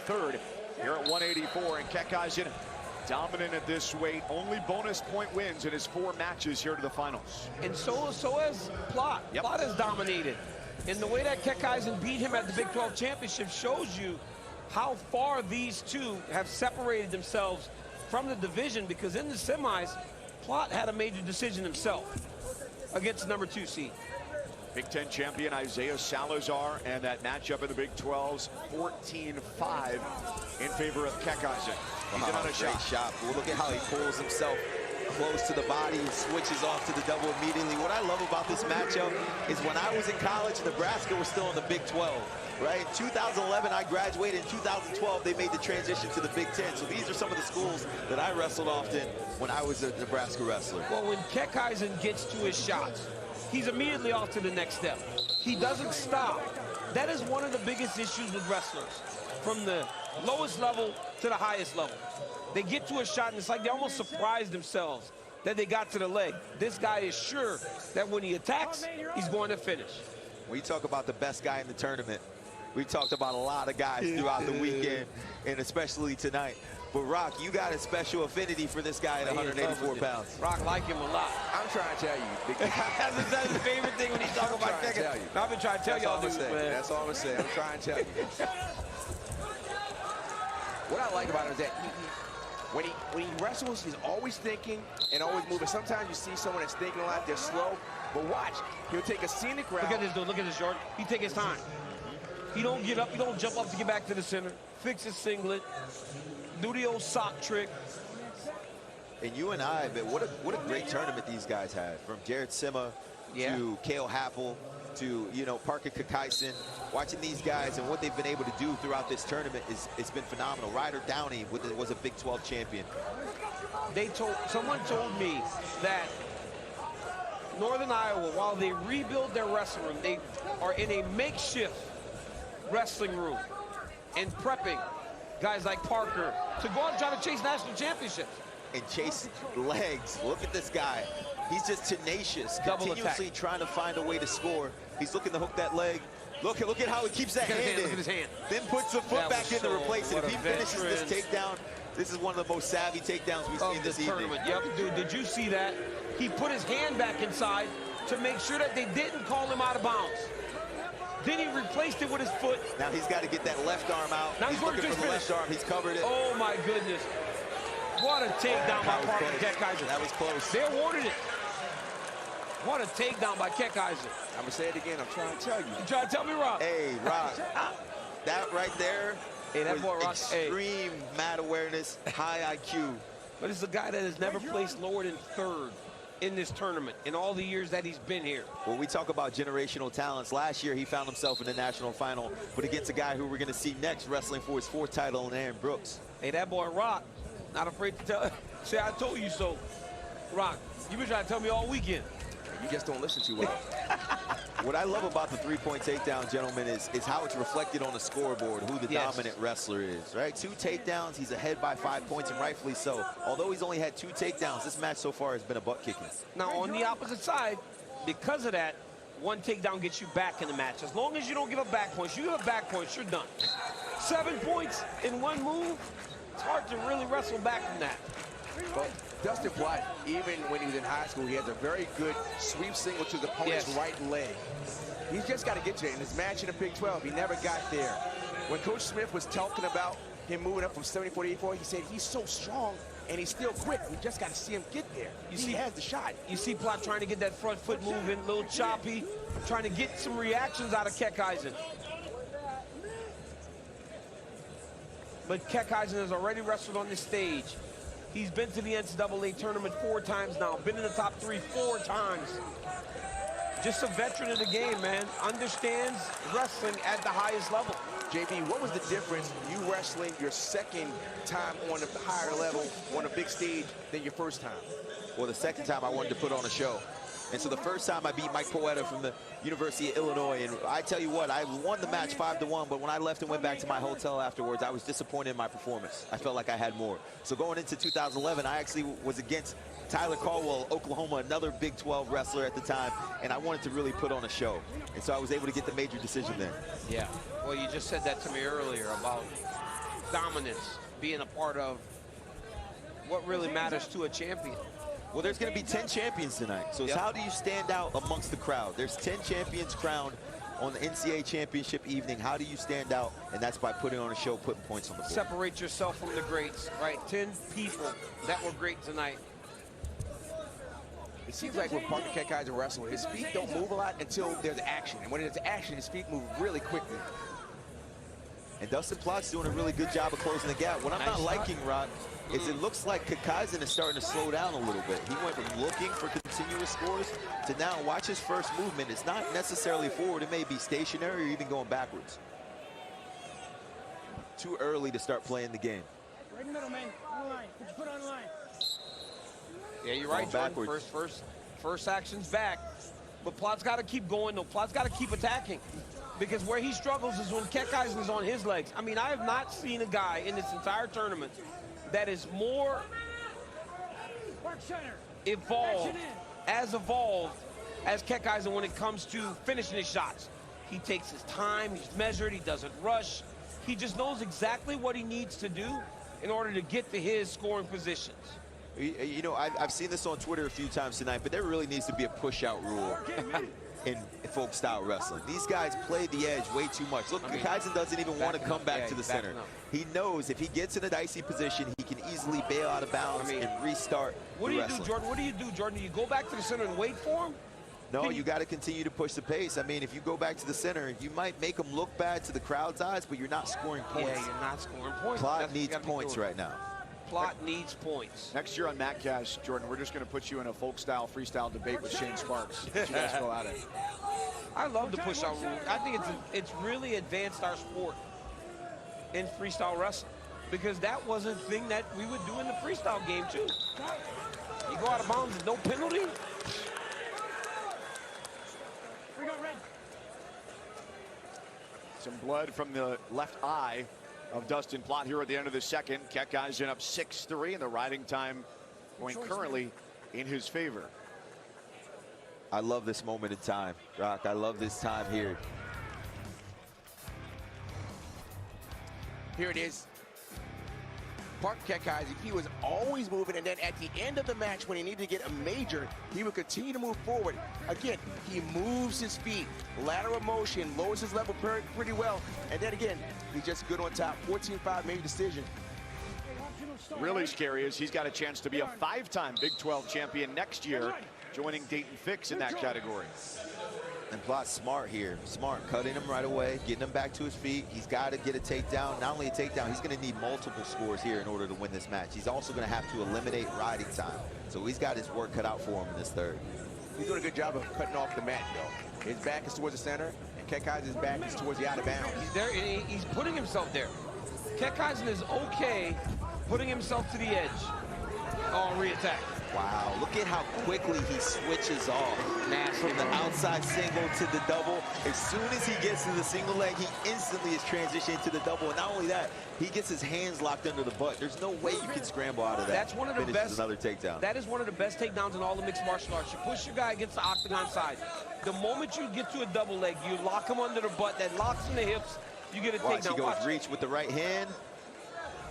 third here at 184. And Keckeisen dominant at this weight. Only bonus point wins in his 4 matches here to the finals. And so has Plott. Yep. Plott has dominated. And the way that Keckeisen beat him at the Big 12 Championship shows you how far these two have separated themselves from the division, because in the semis, Plott had a major decision himself against the number 2 seed. Big Ten champion Isaiah Salazar, and that matchup in the Big 12's 14-5 in favor of Keckeisen. He did on a shot. Well, look at how he pulls himself close to the body and switches off to the double immediately. What I love about this matchup is when I was in college, Nebraska was still in the Big 12, right? In 2011, I graduated. In 2012, they made the transition to the Big 10. So these are some of the schools that I wrestled often when I was a Nebraska wrestler. Well, when Keckeisen gets to his shots, he's immediately off to the next step. He doesn't stop. That is one of the biggest issues with wrestlers, from the lowest level to the highest level. They get to a shot, and it's like they almost surprised themselves that they got to the leg. This guy is sure that when he attacks, he's going to finish. We talk about the best guy in the tournament. We talked about a lot of guys throughout the weekend, and especially tonight. But Rock, you got a special affinity for this guy at 184 pounds. Rock like him a lot. I'm trying to tell you. That's his favorite thing when he talks about Keckeisen. I've been trying to tell y'all this, man. That's all I'm saying. I'm trying to tell you. What I like about him is that when he wrestles, he's always thinking and always moving. Sometimes you see someone that's thinking a lot, they're slow. But watch, he'll take a scenic route. Look at this, dude. Look at this, Jordan. He take his time. He don't get up. He don't jump up to get back to the center. Fix his singlet. Do the old sock trick. And you and I, man, what a great tournament these guys had. From Jared Sima to Cale Happel to, you know, Parker Keckeisen. Watching these guys and what they've been able to do throughout this tournament it's been phenomenal. Ryder Downey was a Big 12 champion. Someone told me that Northern Iowa, while they rebuild their wrestling room, they are in a makeshift wrestling room and prepping guys like Parker to go out and try to chase national championships. And chase legs. Look at this guy. He's just tenacious, Double continuously attack. trying to find a way to score. He's looking to hook that leg. Look at how he keeps that hand in. Look at his hand. Then puts the foot back in to replace it. What If he a finishes this veteran. takedown, this is one of the most savvy takedowns we've seen this evening. Yep, dude, did you see that? He put his hand back inside to make sure that they didn't call him out of bounds. Then he replaced it with his foot. Now he's got to get that left arm out. Now he's looking for the finish. left arm. He's covered it. Oh, my goodness. What a takedown by Parker Keckeisen. That was close. They awarded it. What a takedown by Keckeisen. I'm going to say it again. I'm trying to tell you. You trying to tell me, Rock? Hey, Rock. That right there that boy, Rock, extreme mat awareness, high IQ. But it's a guy that has never placed lower than third in this tournament in all the years that he's been here. When we talk about generational talents, last year he found himself in the national final, but against a guy who we're going to see next wrestling for his 4th title in Aaron Brooks. Hey, that boy Rock, not afraid to tell, say I told you so. Rock, you been trying to tell me all weekend. You just don't listen too well. What I love about the 3-point takedown, gentlemen, is how it's reflected on the scoreboard, who the dominant wrestler is, right? 2 takedowns, he's ahead by 5 points, and rightfully so. Although he's only had 2 takedowns, this match so far has been a butt kicking. Now, on the opposite side, because of that, 1 takedown gets you back in the match. As long as you don't give up back points, you give up back points, you're done. 7 points in 1 move, it's hard to really wrestle back from that. But Dustin Plott, even when he was in high school, he has a very good sweep single to the opponent's right leg. He's just got to get to it. In his match in the Big 12, he never got there. When Coach Smith was talking about him moving up from 74 to 84, he said he's so strong and he's still quick. We just got to see him get there. He has the shot. You see Plott trying to get that front foot moving, a little choppy, trying to get some reactions out of Keckeisen. But Keckeisen has already wrestled on this stage. He's been to the NCAA tournament 4 times now, been in the top 3 4 times. Just a veteran in the game, man. Understands wrestling at the highest level. JB, what was the difference you wrestling your 2nd time on the higher level on a big stage than your 1st time? Well, the 2nd time I wanted to put on a show. And so the 1st time I beat Mike Poeta from the University of Illinois. And I tell you what, I won the match 5-1, but when I left and went back to my hotel afterwards, I was disappointed in my performance. I felt like I had more. So going into 2011, I actually was against Tyler Caldwell, Oklahoma, another Big 12 wrestler at the time, and I wanted to really put on a show. And so I was able to get the major decision there. Yeah. Well, you just said that to me earlier about dominance being a part of what really matters to a champion. Well, there's going to be 10 champions tonight. So it's how do you stand out amongst the crowd? There's 10 champions crowned on the NCAA championship evening. How do you stand out? And that's by putting on a show, putting points on the board. Separate yourself from the greats, right? 10 people that were great tonight. It seems like with Parker Keckeisen wrestling, his feet don't move a lot until there's action. And when there's action, his feet move really quickly. And Dustin Plott's doing a really good job of closing the gap. What I'm not liking, Rod, is it looks like Keckeisen is starting to slow down a little bit. He went from looking for continuous scores to now watch his first movement. It's not necessarily forward. It may be stationary or even going backwards. Too early to start playing the game. Right in the middle, man. On the line. Put your foot on the line. Yeah, you're right, Jordan. First action's back. But Plott's got to keep going, though. Plott's got to keep attacking. Because where he struggles is when Keckeisen is on his legs. I mean, I have not seen a guy in this entire tournament that is more evolved as Keckeisen when it comes to finishing his shots. He takes his time, he's measured, he doesn't rush. He just knows exactly what he needs to do in order to get to his scoring positions. You know, I've seen this on Twitter a few times tonight, but there really needs to be a push-out rule in folk style wrestling. These guys play the edge way too much. Look, Keckeisen doesn't even want to come back to the center. He knows if he gets in a dicey position, he can easily bail out of bounds and restart. What do you do, Jordan? What do you do, Jordan? Do you go back to the center and wait for him? No, you got to continue to push the pace. I mean, if you go back to the center, you might make them look bad to the crowd's eyes, but you're not scoring points. Yeah, you're not scoring points. Plott needs points right now. Plott needs points. Next year on MatCast, Jordan, we're just going to put you in a folk style freestyle debate with Shane Sparks. You guys go at it. I love the push-out rule. I think it's really advanced our sport in freestyle wrestling because that was a thing that we would do in the freestyle game too. You go out of bounds, no penalty. We go red. Some blood from the left eye of Dustin Plott here at the end of the second. Keckeisen up 6-3, and the riding time going currently in his favor. I love this moment in time, Rock. I love this time here. Here it is. Parker Keckeisen, he was always moving, and then at the end of the match, when he needed to get a major, he would continue to move forward. Again, he moves his feet, lateral motion, lowers his level pretty well, and then again, he's just good on top. 14-5 major decision. Really scary is he's got a chance to be a 5-time Big 12 champion next year, joining Dayton Fix in that category. And Plott's smart here. Smart, cutting him right away, getting him back to his feet. He's got to get a takedown. Not only a takedown, he's going to need multiple scores here in order to win this match. He's also going to have to eliminate riding time. So he's got his work cut out for him in this third. He's doing a good job of cutting off the mat, though. His back is towards the center, and Keckeisen's back is towards the out of bounds. He's there, and he's putting himself there. Keckeisen is okay putting himself to the edge on re-attack. Wow, look at how quickly he switches off from the outside single to the double. As soon as he gets to the single leg, he instantly is transitioning to the double. And not only that, he gets his hands locked under the butt. There's no way you can scramble out of that. That's one of the best. Another takedown. That is one of the best takedowns in all the mixed martial arts. You push your guy against the octagon side. The moment you get to a double leg, you lock him under the butt. That locks in the hips. You get a takedown. He goes reach with the right hand.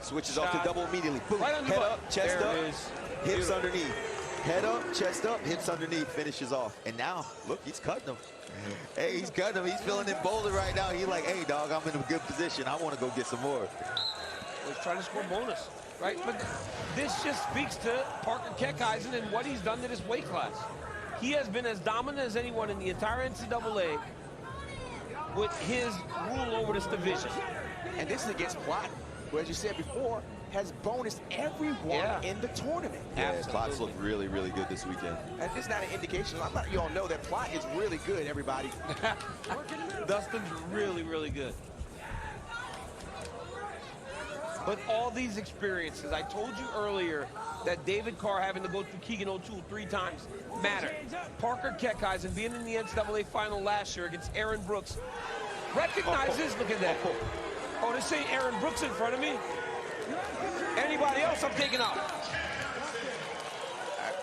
Switches off to double immediately. Boom. Right on the Head butt. up, chest there up, it is. hips underneath. Head up, chest up, hips underneath, finishes off. And now, look, he's cutting him. Hey, he's cutting him. He's feeling emboldened right now. He's like, hey, dog, I'm in a good position. I want to go get some more. Let's try to score bonus, right? But this just speaks to Parker Keckeisen and what he's done to this weight class. He has been as dominant as anyone in the entire NCAA with his rule over this division. And this is against Plott, who, as you said before, has bonused everyone in the tournament. Yeah, Plott's looked really, really good this weekend. And this is not an indication. I'm letting you all know that Plott is really good, everybody. Dustin's really, really good. But all these experiences, I told you earlier that David Carr having to go through Keegan O'Toole 3 times matter. Parker Keckeisen being in the NCAA final last year against Aaron Brooks recognizes, look at that. Oh, this ain't Aaron Brooks in front of me. Anybody else I'm taking out.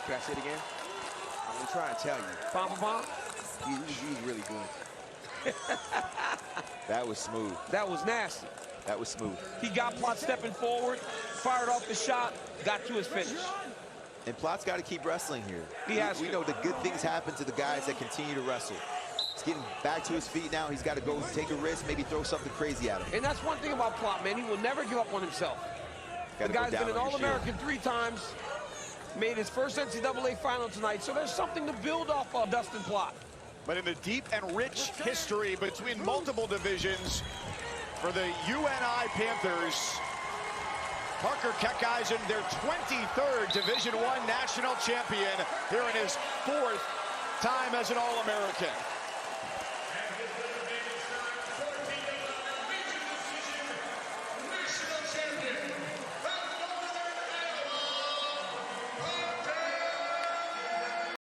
Can I say it again? I'm trying to tell you. Pom-pom-pom. He's really good. That was smooth. That was nasty. That was smooth. He got Plott stepping forward, fired off the shot, got to his finish. And Plott's got to keep wrestling here. He has we to. know the good things happen to the guys that continue to wrestle. He's getting back to his feet now. He's got to go take a risk, maybe throw something crazy at him. And that's one thing about Plott, man. He will never give up on himself. The guy's been an All-American 3 times, made his first NCAA final tonight, so there's something to build off of Dustin Plott. But in the deep and rich history between multiple divisions for the UNI Panthers, Parker Keckeisen, their 23rd Division I national champion, here in his 4th time as an All-American.